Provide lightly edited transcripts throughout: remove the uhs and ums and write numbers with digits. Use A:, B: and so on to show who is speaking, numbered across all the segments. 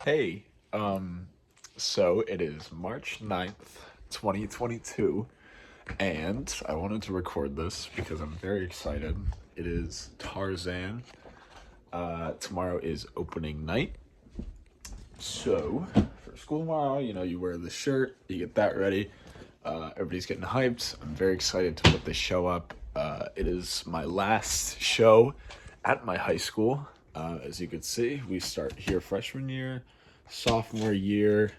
A: Hey, so it is March 9th, 2022, and I wanted to record this because I'm very excited. It is Tarzan. Tomorrow is opening night. So, for school tomorrow, you wear the shirt, you get that ready. Everybody's getting hyped. I'm very excited to put this show up. It is my last show at my high school. As you can see, we start here freshman year, sophomore year,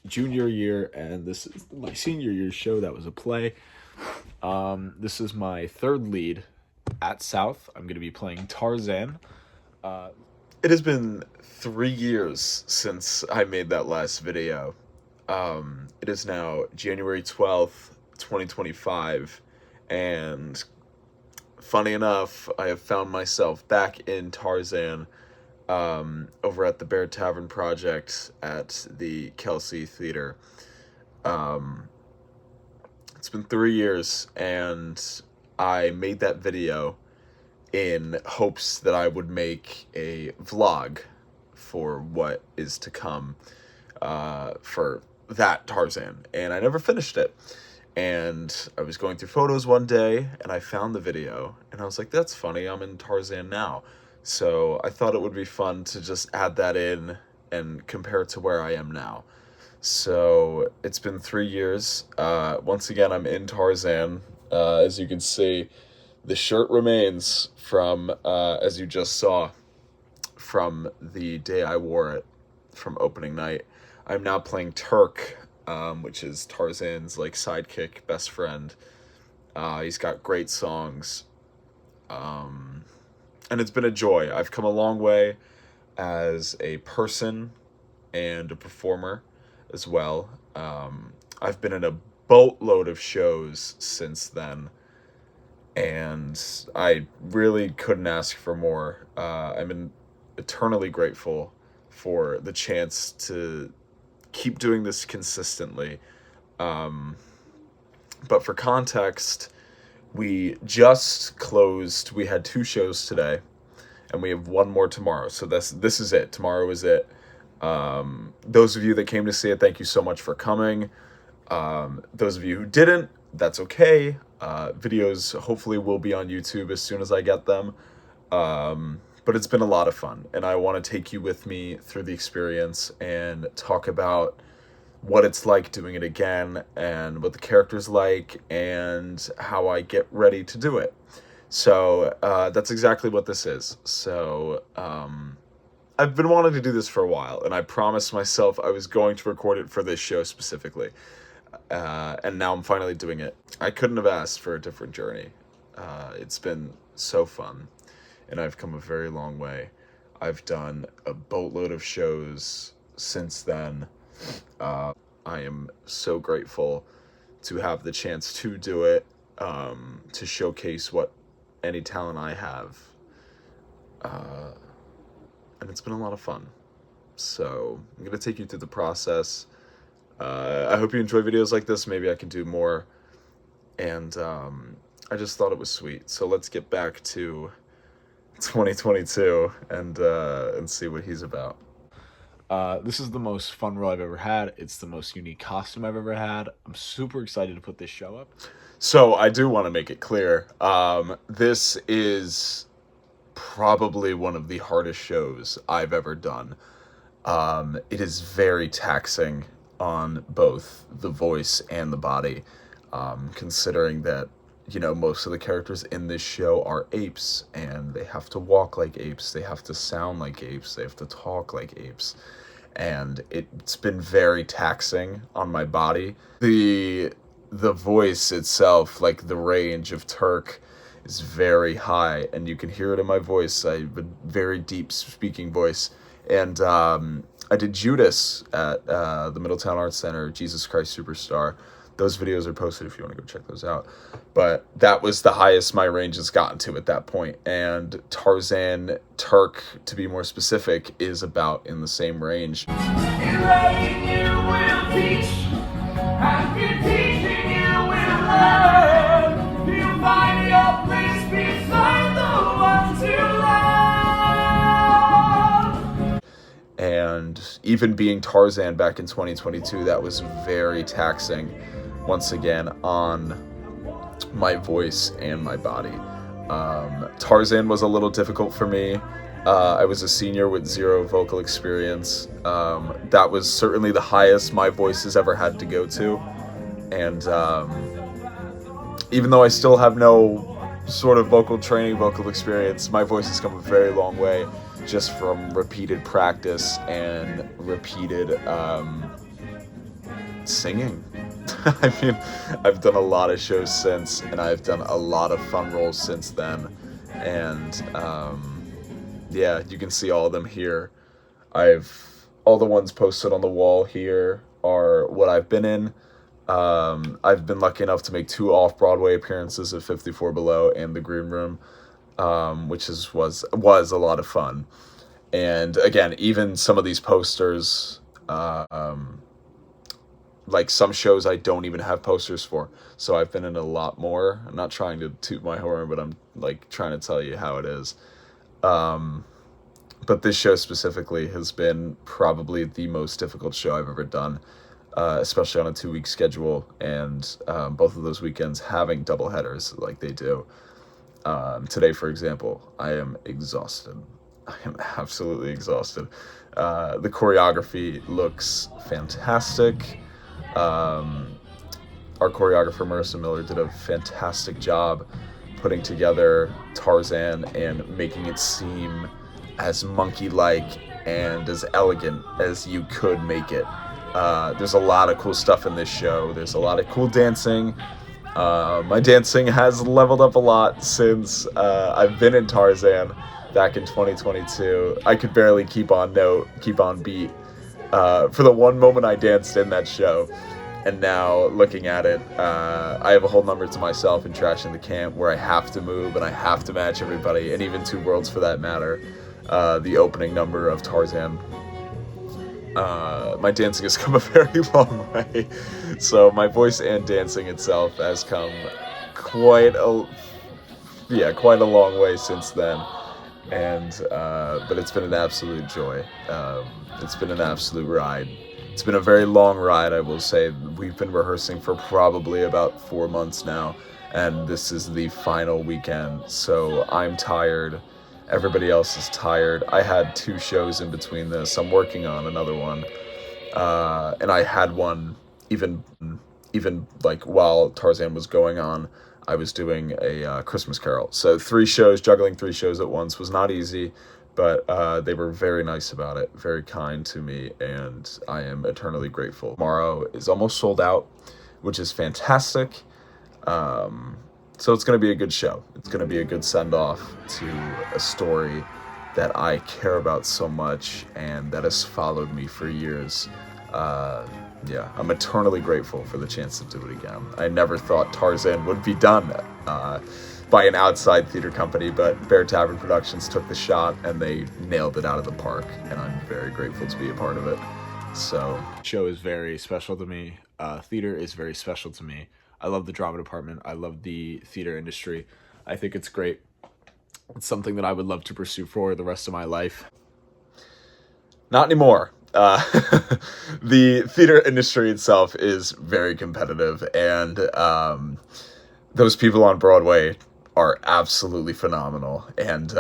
A: junior year, and this is my senior year show. That was a play. This is my third lead at South. I'm going to be playing Tarzan. It has been 3 years since I made that last video. It is now January 12th, 2025, and funny enough, I have found myself back in Tarzan over at the Bear Tavern Project at the Kelsey Theater. It's been 3 years, and I made that video in hopes that I would make a vlog for what is to come for that Tarzan, and I never finished it. And I was going through photos one day, and I found the video, and I was like, that's funny, I'm in Tarzan now. So I thought it would be fun to just add that in and compare it to where I am now. So it's been 3 years. Once again, I'm in Tarzan. As you can see, the shirt remains from, as you just saw, from the day I wore it, from opening night. I'm now playing Turk, which is Tarzan's sidekick, best friend. He's got great songs, and it's been a joy. I've come a long way as a person and a performer as well. I've been in a boatload of shows since then, and I really couldn't ask for more. I'm eternally grateful for the chance to keep doing this consistently. But for context, we just closed. We had 2 shows today, and we have 1 more tomorrow. So this is it. Tomorrow is it. Those of you that came to see it, thank you so much for coming. Those of you who didn't, that's okay. Videos hopefully will be on YouTube as soon as I get them. But it's been a lot of fun, and I want to take you with me through the experience and talk about what it's like doing it again, and what the character's like, and how I get ready to do it. So that's exactly what this is. So I've been wanting to do this for a while, and I promised myself I was going to record it for this show specifically. And now I'm finally doing it. I couldn't have asked for a different journey. It's been so fun, and I've come a very long way. I've done a boatload of shows since then. I am so grateful to have the chance to do it, to showcase what any talent I have. And it's been a lot of fun. So I'm going to take you through the process. I hope you enjoy videos like this. Maybe I can do more. And I just thought it was sweet. So let's get back to 2022 and see what he's about. This is the most fun role I've ever had. It's the most unique costume I've ever had. I'm super excited to put this show up. So I do want to make it clear. This is probably one of the hardest shows I've ever done. It is very taxing on both the voice and the body, considering that, most of the characters in this show are apes, and they have to walk like apes, they have to sound like apes, they have to talk like apes, and it's been very taxing on my body. The voice itself, the range of Turk, is very high, and you can hear it in my voice. I have a very deep speaking voice, and I did Judas at the Middletown Arts Center, Jesus Christ Superstar. Those videos are posted if you want to go check those out. But that was the highest my range has gotten to at that point. And Tarzan, Turk, to be more specific, is about in the same range. And and even being Tarzan back in 2022, that was very taxing, once again, on my voice and my body. Tarzan was a little difficult for me. I was a senior with 0 vocal experience. That was certainly the highest my voice has ever had to go to. And even though I still have no sort of vocal training, vocal experience, my voice has come a very long way just from repeated practice and repeated singing. I mean, I've done a lot of shows since, and I've done a lot of fun roles since then. And yeah, you can see all of them here. All the ones posted on the wall here are what I've been in. I've been lucky enough to make 2 off-Broadway appearances of 54 Below and The Green Room, which was a lot of fun. And again, even some of these posters, like some shows I don't even have posters for. So I've been in a lot more. I'm not trying to toot my horn, but I'm like trying to tell you how it is. But this show specifically has been probably the most difficult show I've ever done. Especially on a 2-week schedule, and both of those weekends having double headers like they do. Today, for example, I am exhausted. I am absolutely exhausted. The choreography looks fantastic. Our choreographer, Marissa Miller, did a fantastic job putting together Tarzan and making it seem as monkey-like and as elegant as you could make it. There's a lot of cool stuff in this show. There's a lot of cool dancing. My dancing has leveled up a lot since I've been in Tarzan back in 2022. I could barely keep on beat for the one moment I danced in that show. And now, looking at it, I have a whole number to myself in Trash in the Camp where I have to move and I have to match everybody, and even Two Worlds for that matter. The opening number of Tarzan. My dancing has come a very long way, so my voice and dancing itself has come quite a long way since then, and but it's been an absolute joy. It's been an absolute ride. It's been a very long ride, I will say. We've been rehearsing for probably about 4 months now, and this is the final weekend, so I'm tired. Everybody else is tired. I had 2 shows in between this. I'm working on another one. And I had one even like while Tarzan was going on, I was doing a Christmas Carol. So 3 shows, juggling 3 shows at once was not easy, but they were very nice about it, very kind to me, and I am eternally grateful. Tomorrow is almost sold out, which is fantastic. So it's going to be a good show. It's going to be a good send-off to a story that I care about so much and that has followed me for years. Yeah, I'm eternally grateful for the chance to do it again. I never thought Tarzan would be done by an outside theater company, but Bear Tavern Productions took the shot and they nailed it out of the park, and I'm very grateful to be a part of it. So, the show is very special to me. Theater is very special to me. I love the drama department. I love the theater industry. I think it's great. It's something that I would love to pursue for the rest of my life. Not anymore. The theater industry itself is very competitive, and those people on Broadway are absolutely phenomenal. And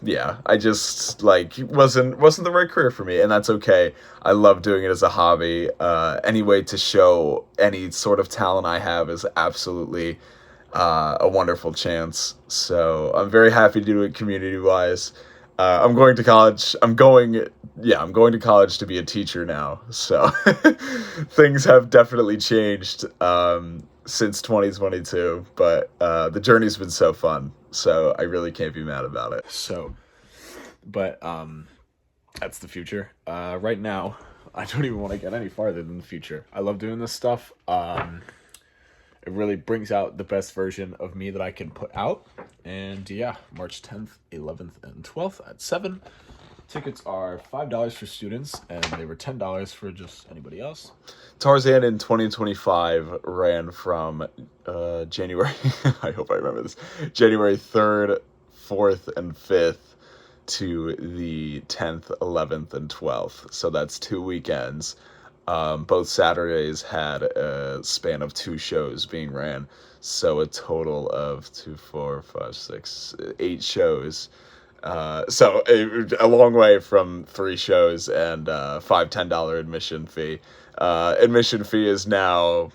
A: yeah, I just wasn't the right career for me, and that's okay. I love doing it as a hobby. Any way to show any sort of talent I have is absolutely a wonderful chance. So I'm very happy to do it community-wise. I'm going to college. I'm going to college to be a teacher now. So things have definitely changed since 2022, but the journey's been so fun. So I really can't be mad about it. So, but that's the future. Right now, I don't even want to get any farther than the future. I love doing this stuff. It really brings out the best version of me that I can put out. And yeah, March 10th, 11th, and 12th at 7. Tickets are $5 for students, and they were $10 for just anybody else. Tarzan in 2025 ran from January, I hope I remember this, January 3rd, 4th, and 5th to the 10th, 11th, and 12th. So that's 2 weekends. Both Saturdays had a span of 2 shows being ran. So a total of 2, 4, 5, 6, 8 shows. So a long way from 3 shows and $10 admission fee. Admission fee is now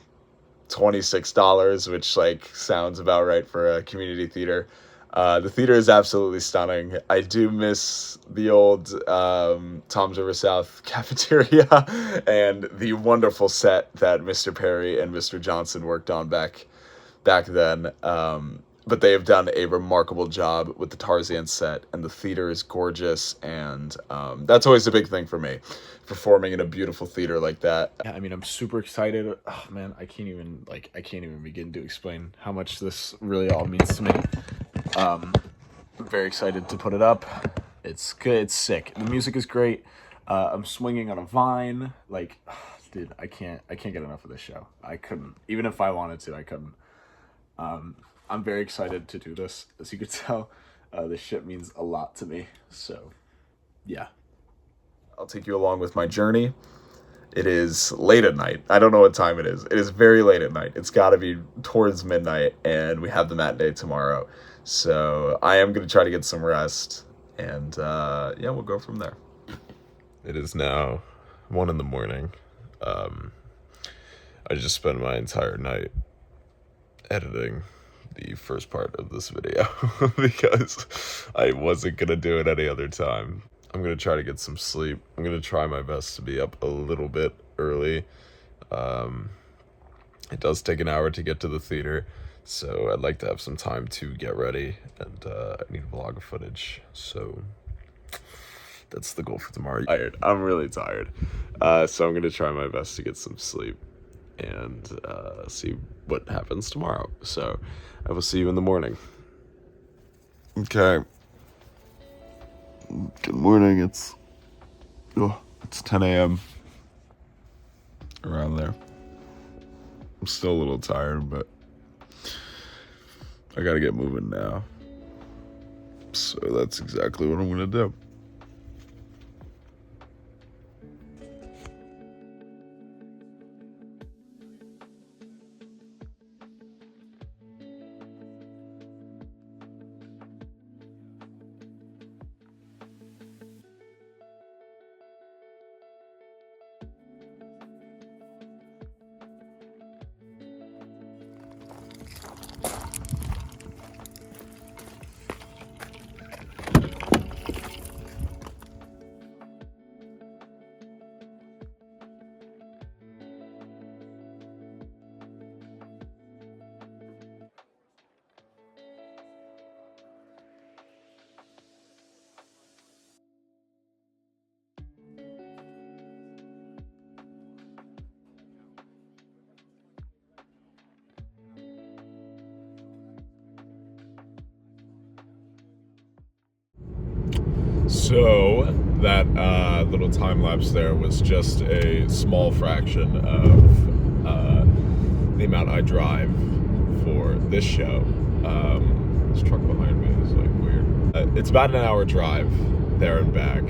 A: $26, which like sounds about right for a community theater. The theater is absolutely stunning. I do miss the old Tom's River South cafeteria and the wonderful set that Mr. Perry and Mr. Johnson worked on back then. But they have done a remarkable job with the Tarzan set, and the theater is gorgeous, and that's always a big thing for me, performing in a beautiful theater like that. Yeah, I mean, I'm super excited. Oh man, I can't even begin to explain how much this really all means to me. I'm very excited to put it up. It's good. It's sick. The music is great. I'm swinging on a vine. Like, dude, I can't get enough of this show. I couldn't, even if I wanted to, I couldn't. I'm very excited to do this. As you can tell, this shit means a lot to me. So, yeah. I'll take you along with my journey. It is late at night. I don't know what time it is. It is very late at night. It's got to be towards midnight, and we have the matinee tomorrow. So I am going to try to get some rest, and yeah, we'll go from there. It is now 1 a.m. I just spent my entire night editing the first part of this video because I wasn't going to do it any other time. I'm going to try to get some sleep. I'm going to try my best to be up a little bit early. It does take an hour to get to the theater, so I'd like to have some time to get ready, and I need a vlog of footage, so that's the goal for tomorrow. I'm really tired, so I'm going to try my best to get some sleep and see what happens tomorrow. So I will see you in the morning. Okay. Good morning. It's 10 a.m. around there. I'm still a little tired, but I gotta get moving now. So that's exactly what I'm gonna do. So that little time lapse there was just a small fraction of the amount I drive for this show. This truck behind me is like weird. It's about an hour drive there and back.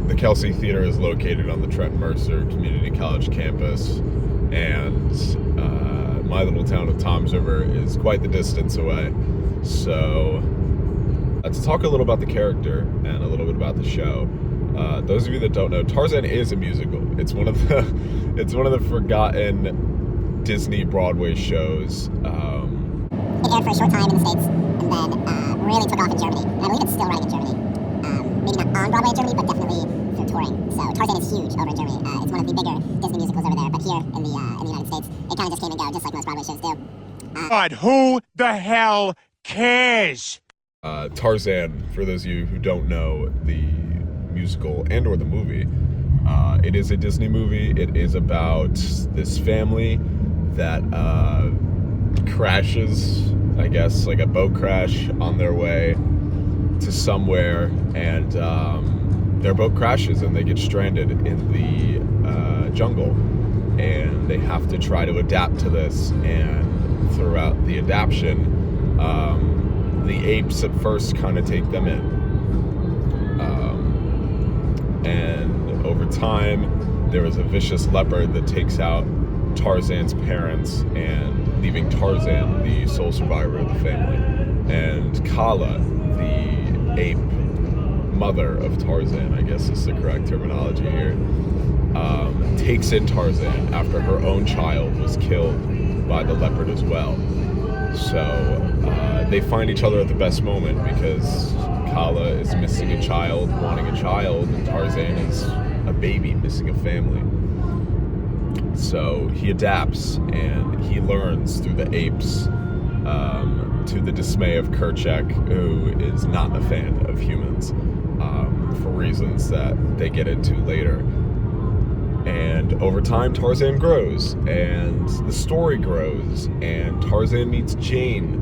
A: The Kelsey Theater is located on the Trent Mercer Community College campus, and my little town of Toms River is quite the distance away. So to talk a little about the character and a little bit about the show, those of you that don't know, Tarzan is a musical. It's one of the forgotten Disney Broadway shows. It
B: aired for a short time in the States, and then really took off in Germany. And I believe it's still running in Germany. Maybe not on Broadway in Germany, but definitely through touring. So Tarzan is huge over in Germany. It's one of the bigger Disney musicals over there. But here in the United States, it kind of just came and go, just like most Broadway shows do.
C: But who the hell cares?
A: Tarzan, for those of you who don't know the musical and or the movie, it is a Disney movie. It is about this family that crashes, I guess, like a boat crash on their way to somewhere, and their boat crashes and they get stranded in the jungle, and they have to try to adapt to this, and throughout the adaptation, the apes at first kind of take them in. And over time, there is a vicious leopard that takes out Tarzan's parents, and leaving Tarzan the sole survivor of the family. And Kala, the ape mother of Tarzan, I guess is the correct terminology here, takes in Tarzan after her own child was killed by the leopard as well. So they find each other at the best moment, because Kala is missing a child, wanting a child, and Tarzan is a baby missing a family. So he adapts and he learns through the apes, to the dismay of Kerchak, who is not a fan of humans, for reasons that they get into later. And over time, Tarzan grows, and the story grows, and Tarzan meets Jane.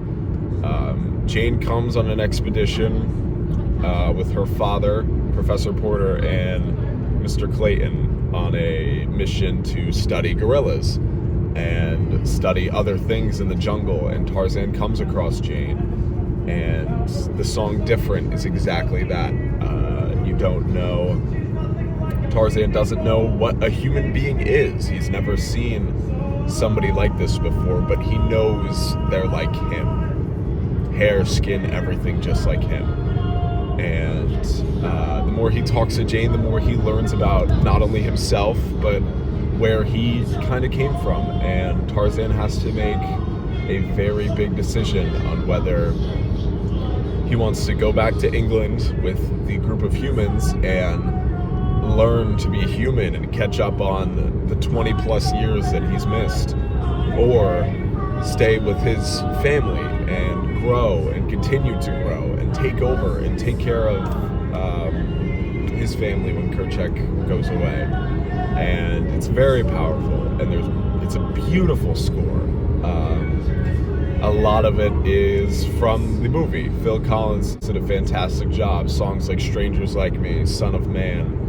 A: Jane comes on an expedition with her father, Professor Porter, and Mr. Clayton on a mission to study gorillas and study other things in the jungle. And Tarzan comes across Jane, and the song Different is exactly that. You don't know, Tarzan doesn't know what a human being is. He's never seen somebody like this before, but he knows they're like him. Hair, skin, everything just like him. And the more he talks to Jane, the more he learns about not only himself, but where he kind of came from. And Tarzan has to make a very big decision on whether he wants to go back to England with the group of humans and learn to be human and catch up on the 20 plus years that he's missed, or stay with his family and grow and continue to grow and take over and take care of his family when Kerchak goes away. And it's very powerful, and it's a beautiful score. A lot of it is from the movie. Phil Collins did a fantastic job. Songs like Strangers Like Me, Son of Man,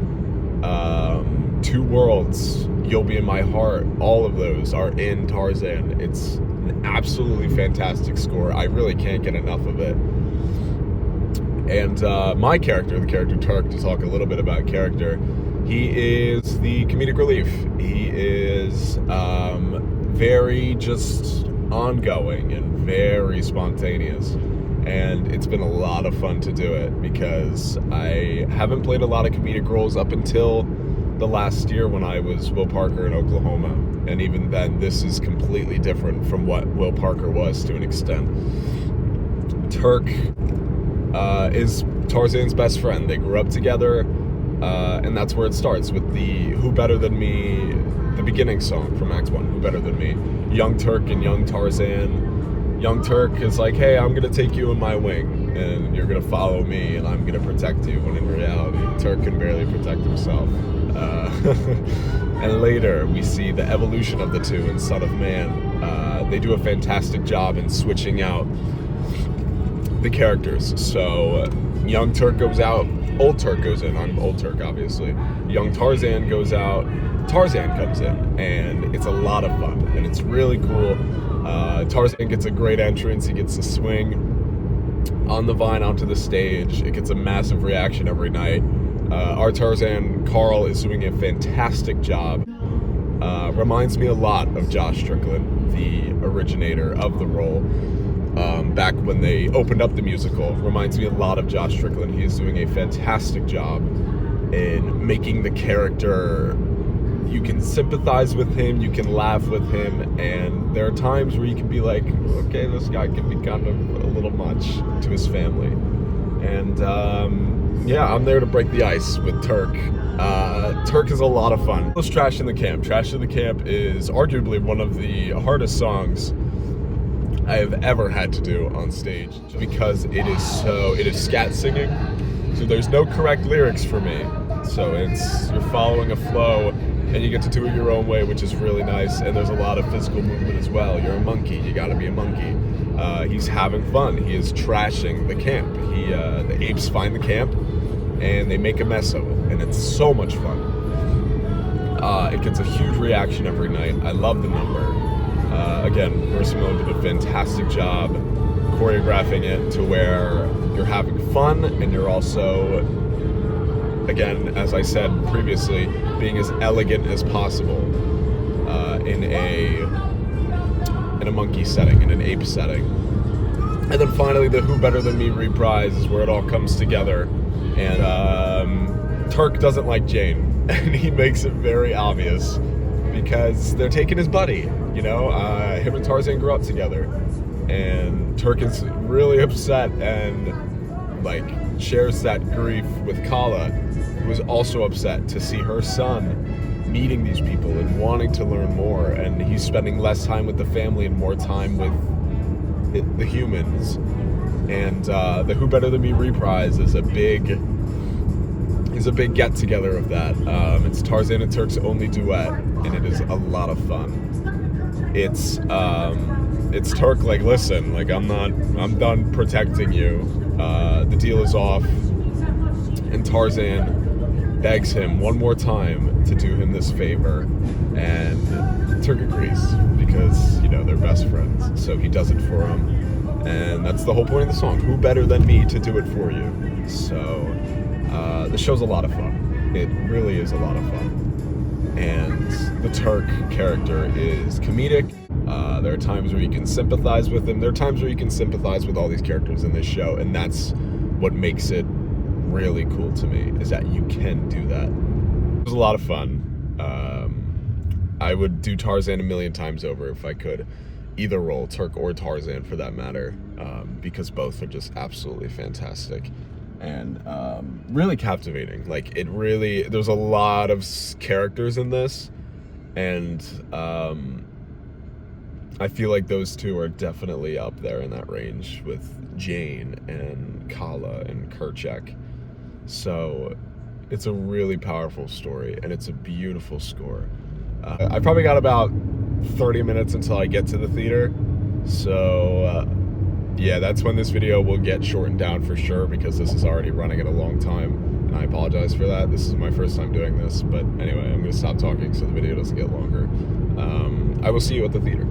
A: Two Worlds, You'll Be in My Heart, all of those are in Tarzan. It's an absolutely fantastic score. I really can't get enough of it. And my character, the character Turk, to talk a little bit about character, he is the comedic relief. He is very just ongoing and very spontaneous. And it's been a lot of fun to do it, because I haven't played a lot of comedic roles up until the last year when I was Will Parker in Oklahoma. And even then, this is completely different from what Will Parker was to an extent. Turk is Tarzan's best friend. They grew up together, and that's where it starts, with the Who Better Than Me, the beginning song from Act 1, Who Better Than Me. Young Turk and young Tarzan. Young Turk is like, hey, I'm gonna take you in my wing, and you're gonna follow me, and I'm gonna protect you, when in reality, Turk can barely protect himself. And later, we see the evolution of the two in Son of Man. They do a fantastic job in switching out the characters. So young Turk goes out, old Turk goes in. I'm old Turk, obviously. Young Tarzan goes out, Tarzan comes in, and it's a lot of fun, and it's really cool. Tarzan gets a great entrance. He gets to swing on the vine onto the stage. It gets a massive reaction every night. Our Tarzan, Carl, is doing a fantastic job. Reminds me a lot of Josh Strickland, the originator of the role. Back when they opened up the musical, reminds me a lot of Josh Strickland. He is doing a fantastic job in making the character, you can sympathize with him, you can laugh with him, and there are times where you can be like, okay, this guy can be kind of a little much to his family. And yeah, I'm there to break the ice with Turk. Turk is a lot of fun. Let's Trash in the Camp. Trash in the Camp is arguably one of the hardest songs I have ever had to do on stage, because it is scat singing, so there's no correct lyrics for me. So you're following a flow, and you get to do it your own way, which is really nice, and there's a lot of physical movement as well. You're a monkey, you gotta be a monkey. He's having fun, he is trashing the camp. The apes find the camp, and they make a mess of it, and it's so much fun. It gets a huge reaction every night. I love the number. Again, Marissa Miller did a fantastic job choreographing it to where you're having fun and you're also, again, as I said previously, being as elegant as possible in a monkey setting, in an ape setting. And then finally, the Who Better Than Me reprise is where it all comes together. And Turk doesn't like Jane, and he makes it very obvious because they're taking his buddy. You know, him and Tarzan grew up together, and Turk is really upset and like shares that grief with Kala, who is also upset to see her son meeting these people and wanting to learn more, and he's spending less time with the family and more time with the humans. And the Who Better Than Me reprise is a big get together of that. It's Tarzan and Turk's only duet, and it is a lot of fun. It's Turk like, listen, like I'm done protecting you. The deal is off. And Tarzan begs him one more time to do him this favor, and Turk agrees because, you know, they're best friends. So he does it for him, and that's the whole point of the song. Who better than me to do it for you? So the show's a lot of fun. It really is a lot of fun. And the Turk character is comedic. There are times where you can sympathize with him. There are times where you can sympathize with all these characters in this show, and that's what makes it really cool to me, is that you can do that. It was a lot of fun. I would do Tarzan a million times over if I could. Either role, Turk or Tarzan for that matter, because both are just absolutely fantastic and really captivating. Like, it really, there's a lot of characters in this, and I feel like those two are definitely up there in that range with Jane and Kala and Kerchak. So it's a really powerful story, and it's a beautiful score. I probably got about 30 minutes until I get to the theater, so yeah, that's when this video will get shortened down for sure, because this is already running at a long time, and I apologize for that. This is my first time doing this, but anyway, I'm gonna stop talking so the video doesn't get longer. I will see you at the theater.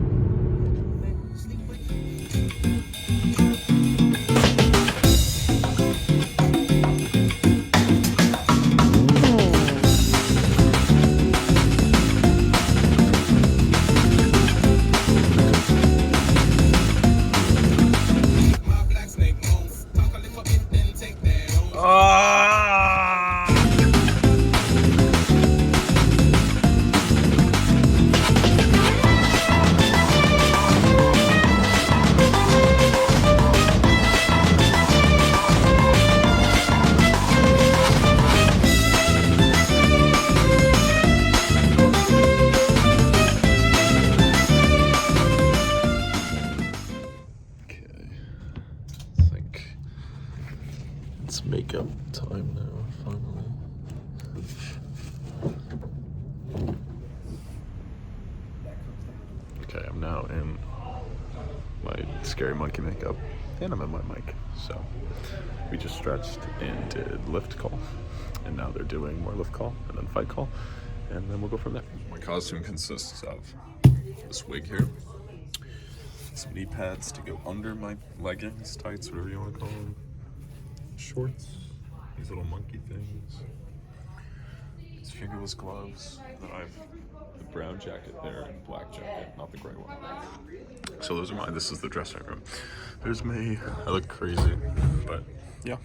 A: It's makeup time now, finally. Okay, I'm now in my scary monkey makeup, and I'm in my mic. So we just stretched and did lift call, and now they're doing more lift call and then fight call, and then we'll go from there. My costume consists of this wig here, some knee pads to go under my leggings, tights, whatever you want to call them, shorts, these little monkey things, these fingerless gloves, and then I have the brown jacket there and black jacket, not the gray one. So those are mine. This is the dressing room. There's me. I look crazy, but yeah.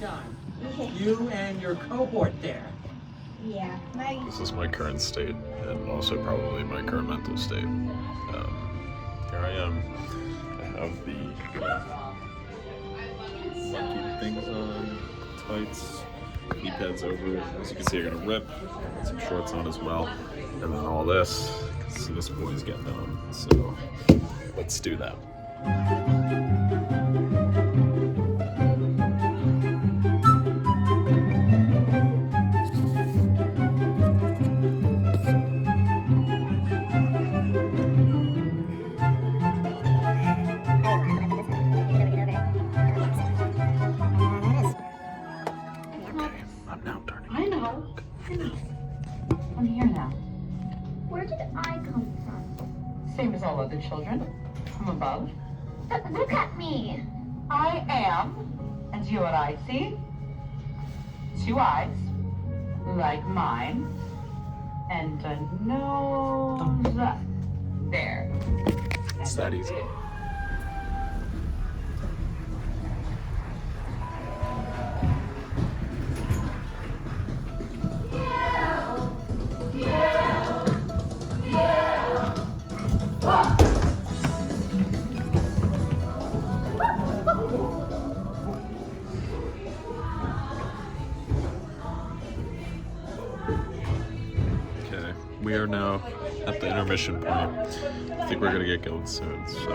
D: John, you and your cohort there.
B: Yeah.
A: This is my current state, and also probably my current mental state. Here I am. I have the monkey things on, tights, knee pads over. As you can see, I got a rip, some shorts on as well, and then all this, because this boy's getting on. So let's do that.
E: children from above.
F: But look at me.
E: I am, and you know what I see? 2 eyes, like mine, and a nose. There.
A: It's that easy. Okay, we are now at the intermission point. I think we're gonna get going soon, so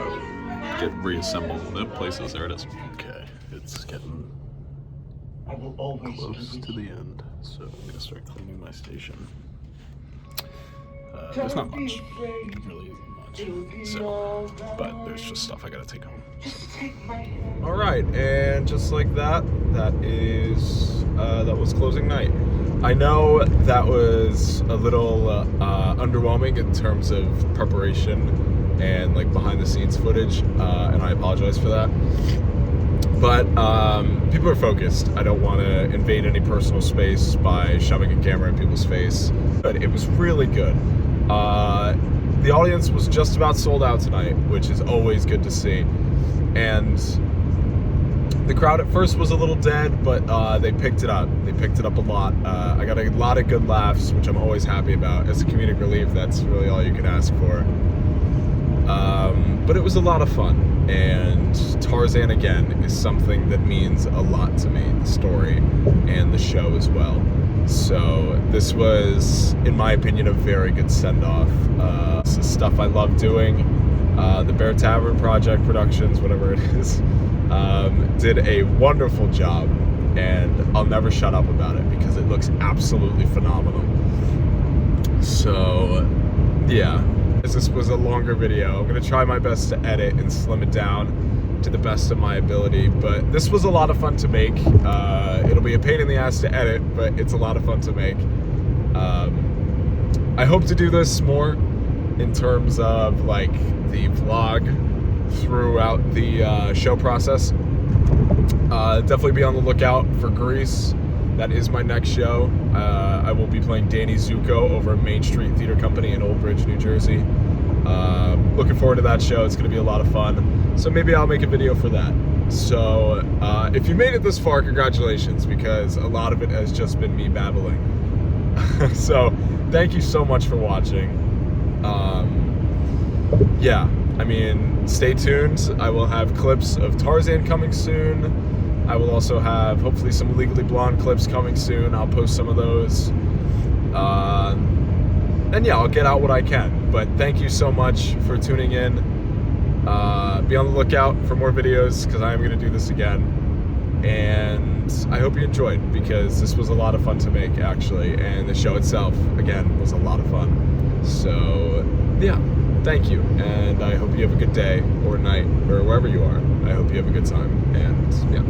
A: get reassembled. The places, there it is. Okay, it's getting close to the end, so I'm gonna start cleaning my station. There's not much, it really isn't much, so, but there's just stuff I gotta take home. All right, and just like that, that was closing night. I know that was a little underwhelming in terms of preparation and like behind the scenes footage, and I apologize for that. But people are focused. I don't want to invade any personal space by shoving a camera in people's face. But it was really good. The audience was just about sold out tonight, which is always good to see. And the crowd at first was a little dead, but they picked it up. They picked it up a lot. I got a lot of good laughs, which I'm always happy about. As a comedic relief, that's really all you can ask for. But it was a lot of fun, and Tarzan again is something that means a lot to me, the story and the show as well. So this was, in my opinion, a very good send-off. This is stuff I love doing. The Bear Tavern Project Productions, whatever it is, did a wonderful job, and I'll never shut up about it because it looks absolutely phenomenal. So, yeah. This was a longer video. I'm gonna try my best to edit and slim it down to the best of my ability, but this was a lot of fun to make. It'll be a pain in the ass to edit, but it's a lot of fun to make. I hope to do this more in terms of like the vlog throughout the show process. Definitely be on the lookout for Grease. That is my next show. I will be playing Danny Zuko over at Main Street Theater Company in Old Bridge, New Jersey. Looking forward to that show. It's going to be a lot of fun. So maybe I'll make a video for that. So if you made it this far, congratulations, because a lot of it has just been me babbling. So thank you so much for watching. Yeah, I mean, stay tuned. I will have clips of Tarzan coming soon. I will also have, hopefully, some Legally Blonde clips coming soon. I'll post some of those. And yeah, I'll get out what I can. But thank you so much for tuning in. Be on the lookout for more videos, because I am going to do this again. And I hope you enjoyed, because this was a lot of fun to make, actually. And the show itself, again, was a lot of fun. So, yeah, thank you. And I hope you have a good day or night or wherever you are. I hope you have a good time. And, yeah.